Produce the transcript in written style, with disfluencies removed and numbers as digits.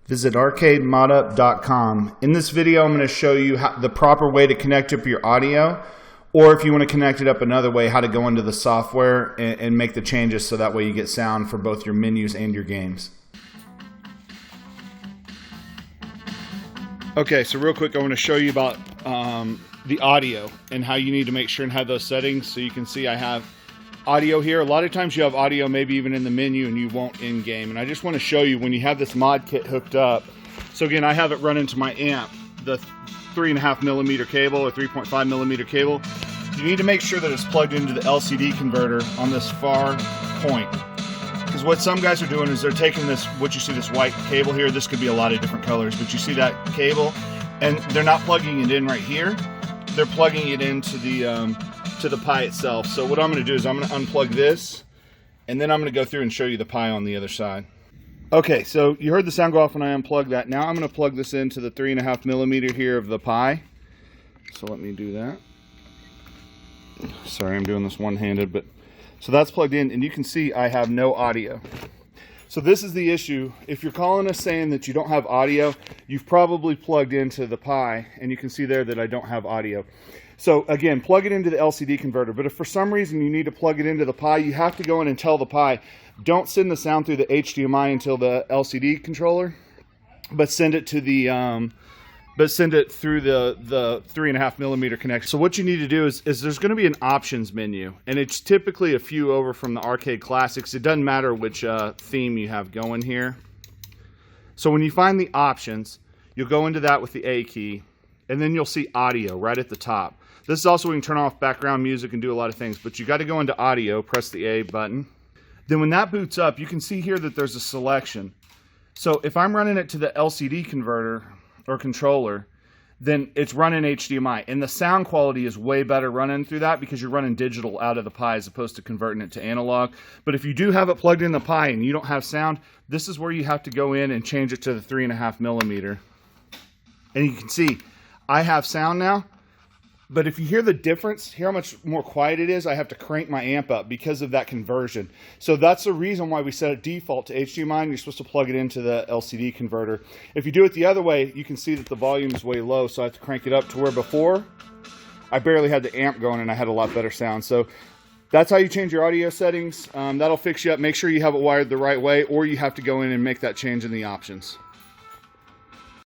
Visit arcade1Up.com. In this video, I'm going to show you the proper way to connect up your audio, or if you want to connect it up another way, how to go into the software and make the changes so that way you get sound for both your menus and your games. Okay, so real quick, I want to show you about the audio and how you need to make sure and have those settings. So you can see I have audio here. A lot of times you have audio maybe even in the menu and you won't in game. And I just want to show you when you have this mod kit hooked up. So again, I have it run into my amp, the 3.5mm cable or 3.5mm cable. You need to make sure that it's plugged into the LCD converter on this far point. Because what some guys are doing is they're taking this, what you see, this white cable here. This could be a lot of different colors, but you see that cable, and they're not plugging it in right here. They're plugging it into the Pi itself. So what I'm going to do is I'm going to unplug this, and then I'm going to go through and show you the Pi on the other side. Okay, so you heard the sound go off when I unplugged that. Now I'm going to plug this into the 3.5mm here of the Pi. So let me do that. Sorry, I'm doing this one-handed, but so that's plugged in, and you can see I have no audio. So this is the issue. If you're calling us saying that you don't have audio, you've probably plugged into the Pi, and you can see there that I don't have audio. So again, plug it into the LCD converter, but if for some reason you need to plug it into the Pi, you have to go in and tell the Pi, don't send the sound through the HDMI until the LCD controller, but send it to the send it through the 3.5mm connection. So what you need to do is there's going to be an options menu, and it's typically a few over from the Arcade Classics. It doesn't matter which theme you have going here. So when you find the options, you'll go into that with the A key, and then you'll see audio right at the top. This is also where you can turn off background music and do a lot of things, but you got to go into audio, press the A button. Then when that boots up, you can see here that there's a selection. So if I'm running it to the LCD converter or controller, then it's running HDMI, and the sound quality is way better running through that because you're running digital out of the Pi as opposed to converting it to analog. But if you do have it plugged in the Pi and you don't have sound, this is where you have to go in and change it to the 3.5mm. And you can see I have sound now, but if you hear the difference, hear how much more quiet it is, I have to crank my amp up because of that conversion. So that's the reason why we set it default to HDMI, and you're supposed to plug it into the LCD converter. If you do it the other way, you can see that the volume is way low, so I have to crank it up to where before I barely had the amp going and I had a lot better sound. So that's how you change your audio settings. That'll fix you up. Make sure you have it wired the right way, or you have to go in and make that change in the options.